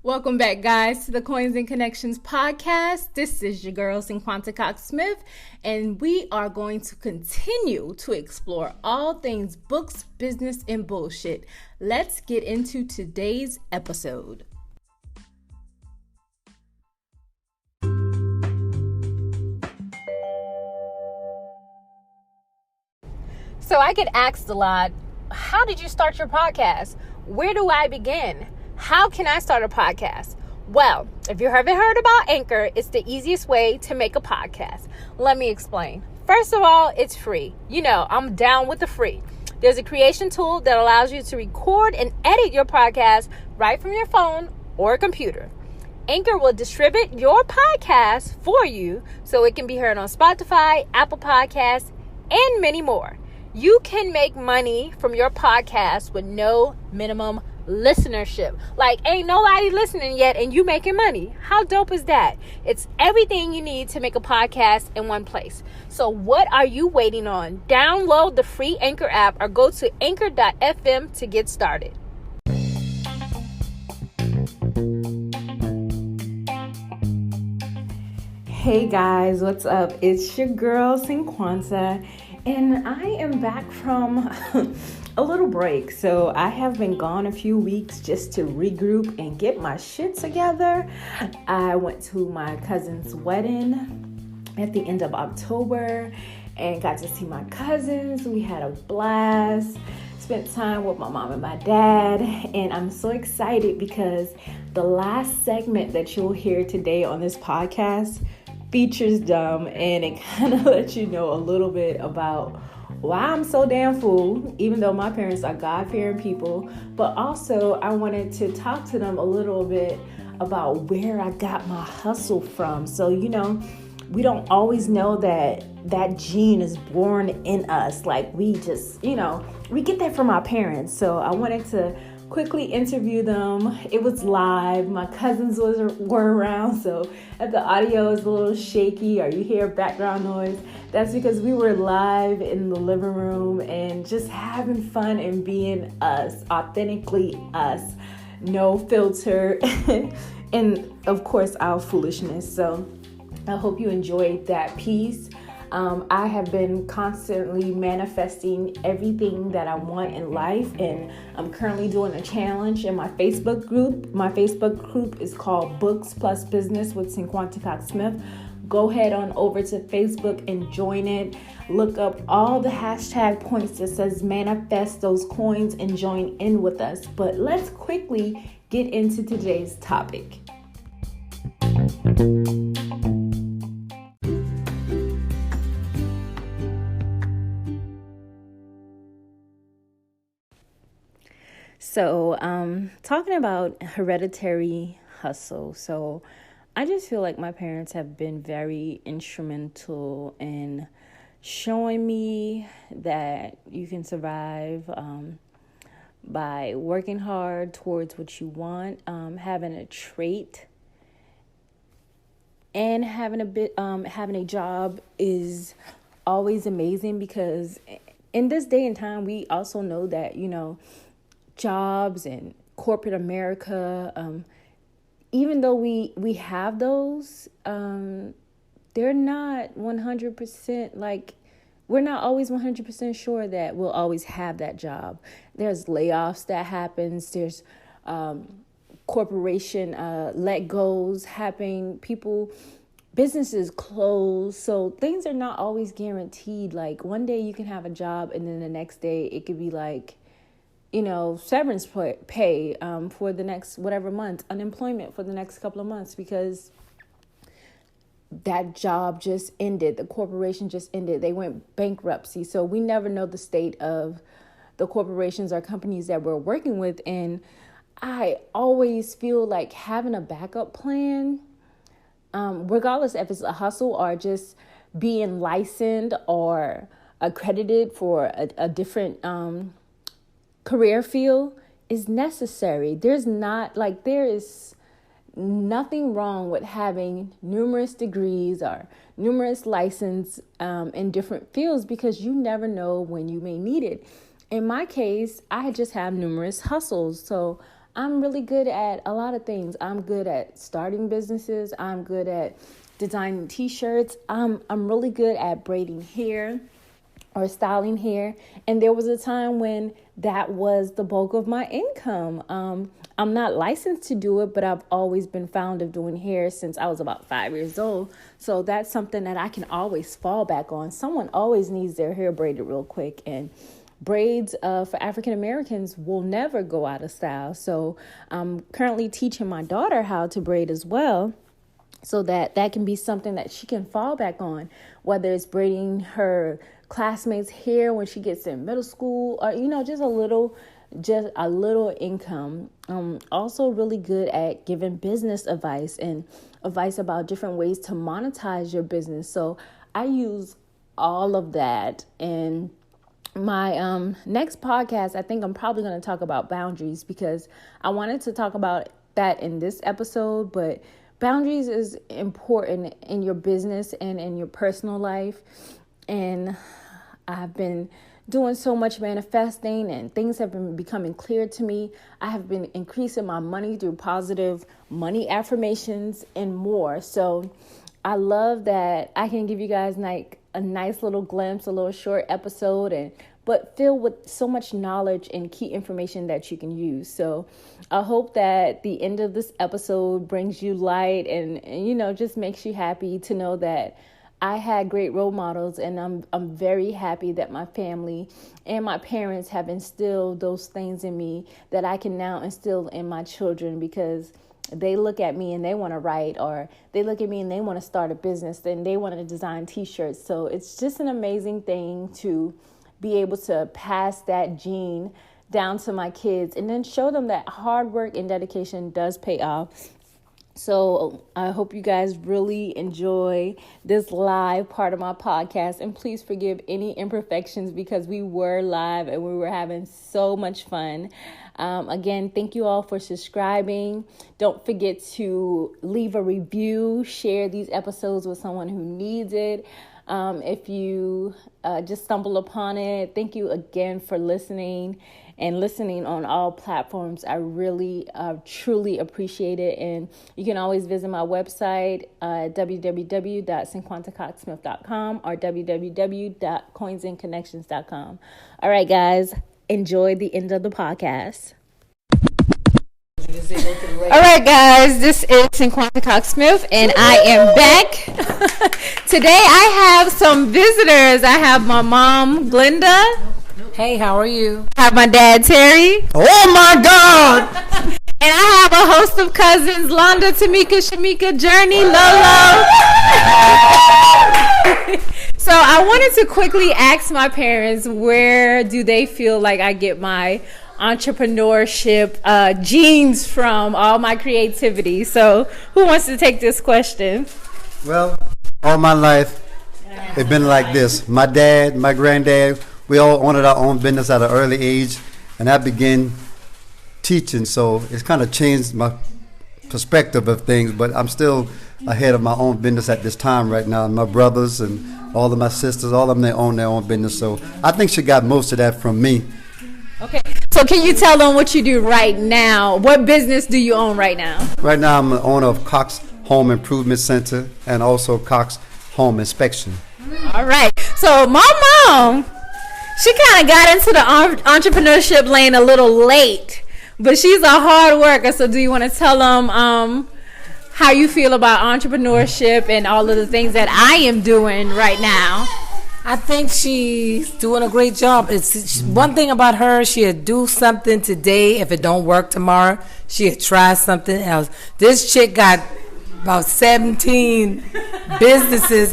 Welcome back, guys, to the Coins and Connections podcast. This is your girl, Cinquanta Cox-Smith, and we are going to continue to explore all things books, business, and bullshit. Let's get into today's episode. So I get asked a lot, how did you start your podcast? Where do I begin? How can I start a podcast? Well, if you haven't heard about Anchor, it's the easiest way to make a podcast. Let me explain. First of all, it's free. You know, I'm down with the free. There's a creation tool that allows you to record and edit your podcast right from your phone or computer. Anchor will distribute your podcast for you so it can be heard on Spotify, Apple Podcasts, and many more. You can make money from your podcast with no minimum listenership. Like, ain't nobody listening yet and you making money. How dope is that? It's everything you need to make a podcast in one place. So what are you waiting on? Download the free Anchor app or go to anchor.fm to get started. Hey guys, what's up? It's your girl Cinquanta, and I am back from a little break. So I have been gone a few weeks just to regroup and get my shit together. I went to my cousin's wedding at the end of October and got to see my cousins. We had a blast. Spent time with my mom and my dad, and I'm so excited because the last segment that you'll hear today on this podcast features them, and it kind of lets you know a little bit about why I'm so damn fool, even though my parents are God-fearing people. But also I wanted to talk to them a little bit about where I got my hustle from. So, you know, we don't always know that gene is born in us. Like, we just, you know, we get that from our parents. So I wanted to quickly interview them. It was live. My cousins were around, so if the audio is a little shaky or you hear background noise, that's because we were live in the living room and just having fun and being us, authentically us, no filter, and of course our foolishness. So I hope you enjoyed that piece. I have been constantly manifesting everything that I want in life, and I'm currently doing a challenge in my Facebook group. My Facebook group is called Books Plus Business with Cinquanta Cox-Smith. Go ahead on over to Facebook and join it. Look up all the hashtag points that says manifest those coins and join in with us. But let's quickly get into today's topic. So, talking about hereditary hustle. So, I just feel like my parents have been very instrumental in showing me that you can survive by working hard towards what you want, having a trait, and having a job is always amazing, because in this day and time, we also know that, you know, jobs and corporate America, even though we have those, they're not 100%, like, we're not always 100% sure that we'll always have that job. There's layoffs that happens. There's corporation let goes happen. Businesses close. So things are not always guaranteed. Like, one day you can have a job and then the next day it could be like, you know, severance pay for the next whatever month, unemployment for the next couple of months, because that job just ended. The corporation just ended. They went bankruptcy. So we never know the state of the corporations or companies that we're working with. And I always feel like having a backup plan, regardless if it's a hustle or just being licensed or accredited for a different career field, is necessary. There is nothing wrong with having numerous degrees or numerous license in different fields, because you never know when you may need it. In my case, I just have numerous hustles. So I'm really good at a lot of things. I'm good at starting businesses. I'm good at designing t-shirts. I'm really good at braiding hair or styling hair. And there was a time when that was the bulk of my income. I'm not licensed to do it, but I've always been fond of doing hair since I was about 5 years old. So that's something that I can always fall back on. Someone always needs their hair braided real quick, and braids for African Americans will never go out of style. So I'm currently teaching my daughter how to braid as well, so that can be something that she can fall back on, whether it's braiding her classmates' hair when she gets in middle school, or just a little income. Also really good at giving business advice and advice about different ways to monetize your business. So I use all of that. And my next podcast, I think I'm probably going to talk about boundaries, because I wanted to talk about that in this episode, but boundaries is important in your business and in your personal life. And I've been doing so much manifesting, and things have been becoming clear to me. I have been increasing my money through positive money affirmations and more. So I love that I can give you guys like a nice little glimpse, a little short episode, but filled with so much knowledge and key information that you can use. So I hope that the end of this episode brings you light and just makes you happy to know that I had great role models, and I'm very happy that my family and my parents have instilled those things in me that I can now instill in my children, because they look at me and they want to write, or they look at me and they want to start a business, and they want to design t-shirts. So it's just an amazing thing to be able to pass that gene down to my kids and then show them that hard work and dedication does pay off. So I hope you guys really enjoy this live part of my podcast, and please forgive any imperfections, because we were live and we were having so much fun. Again, thank you all for subscribing. Don't forget to leave a review, share these episodes with someone who needs it. If you just stumble upon it, thank you again for listening on all platforms. I really, truly appreciate it. And you can always visit my website, www.cinquantacoxsmith.com or www.coinsandconnections.com. All right, guys, enjoy the end of the podcast. All right, guys, this is Cinquanta Cox-Smith, and I am back. Today I have some visitors. I have my mom, Glenda. Hey, how are you? I have my dad, Terry. Oh, my God! And I have a host of cousins, Londa, Tamika, Shamika, Journey, Lolo. So I wanted to quickly ask my parents, where do they feel like I get my entrepreneurship genes from, all my creativity? So who wants to take this question? Well, all my life, it's been like this. My dad, my granddad, we all owned our own business at an early age, and I began teaching, so it's kind of changed my perspective of things, but I'm still ahead of my own business at this time right now. My brothers and all of my sisters, all of them, they own their own business, so I think she got most of that from me. Okay, so can you tell them what you do right now? What business do you own right now? Right now, I'm the owner of Cox Home Improvement Center and also Cox Home Inspection. All right, so my mom, she kind of got into the entrepreneurship lane a little late, but she's a hard worker. So do you want to tell them how you feel about entrepreneurship and all of the things that I am doing right now? I think she's doing a great job. It's one thing about her, she'll do something today. If it don't work tomorrow, she'll try something else. This chick got about 17 businesses.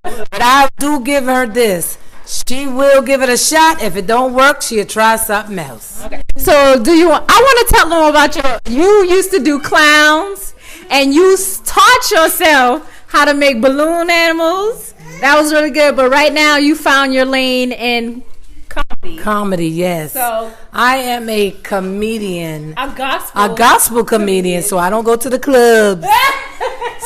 But I do give her this. She will give it a shot. If it don't work, she'll try something else. Okay. So I want to tell them about you used to do clowns, and you taught yourself how to make balloon animals. That was really good. But right now you found your lane in comedy. Comedy, yes. So I am a comedian. A gospel comedian, so I don't go to the clubs.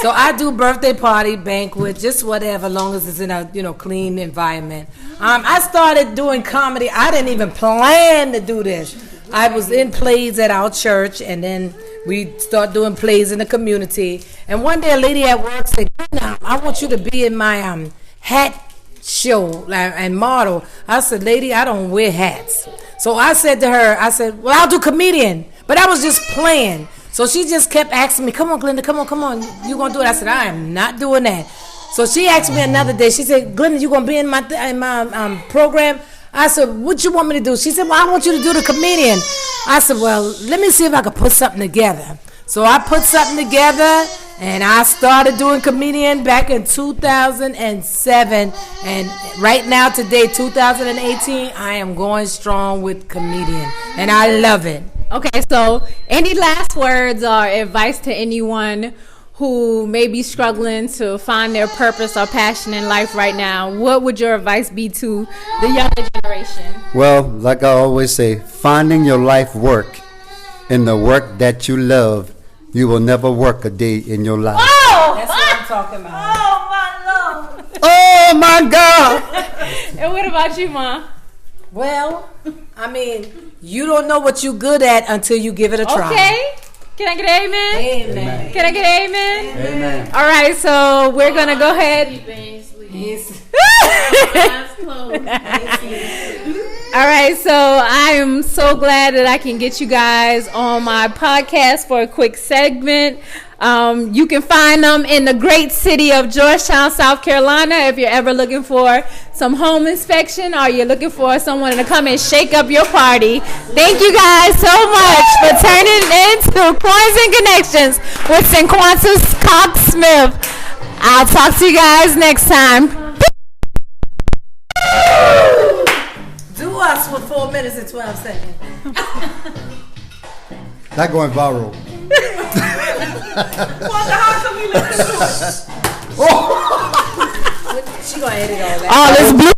So I do birthday party, banquet, just whatever, long as it's in a clean environment. I started doing comedy. I didn't even plan to do this. I was in plays at our church, and then we start doing plays in the community. And one day, a lady at work said, "Now, I want you to be in my hat show and model." I said, "Lady, I don't wear hats." So I said to her, "Well, I'll do comedian." But I was just playing. So she just kept asking me, "Come on, Glenda, come on. You gonna do it?" I said, "I am not doing that." So she asked me another day. She said, "Glenda, you gonna be in my program?" I said, "What you want me to do?" She said, "Well, I want you to do the comedian." I said, "Well, let me see if I can put something together." So I put something together, and I started doing comedian back in 2007. And right now, today, 2018, I am going strong with comedian, and I love it. Okay, so any last words or advice to anyone who may be struggling to find their purpose or passion in life right now? What would your advice be to the younger generation? Well, like I always say, finding your life work in the work that you love, you will never work a day in your life. Oh! That's what I'm talking about. Oh, my Lord. Oh, my God. And what about you, Ma? Well, I mean, you don't know what you're good at until you give it a try. Okay. Can I get an amen? Amen. Can I get an amen? Amen. All right, so we're going to go ahead. All right, so I am so glad that I can get you guys on my podcast for a quick segment. You can find them in the great city of Georgetown, South Carolina, if you're ever looking for some home inspection or you're looking for someone to come and shake up your party. Thank you guys so much for turning into Coins and Connections with Cinquanta's Cox-Smith. I'll talk to you guys next time. Do us for 4 minutes and 12 seconds. That going viral. She gonna edit all that. All this blue.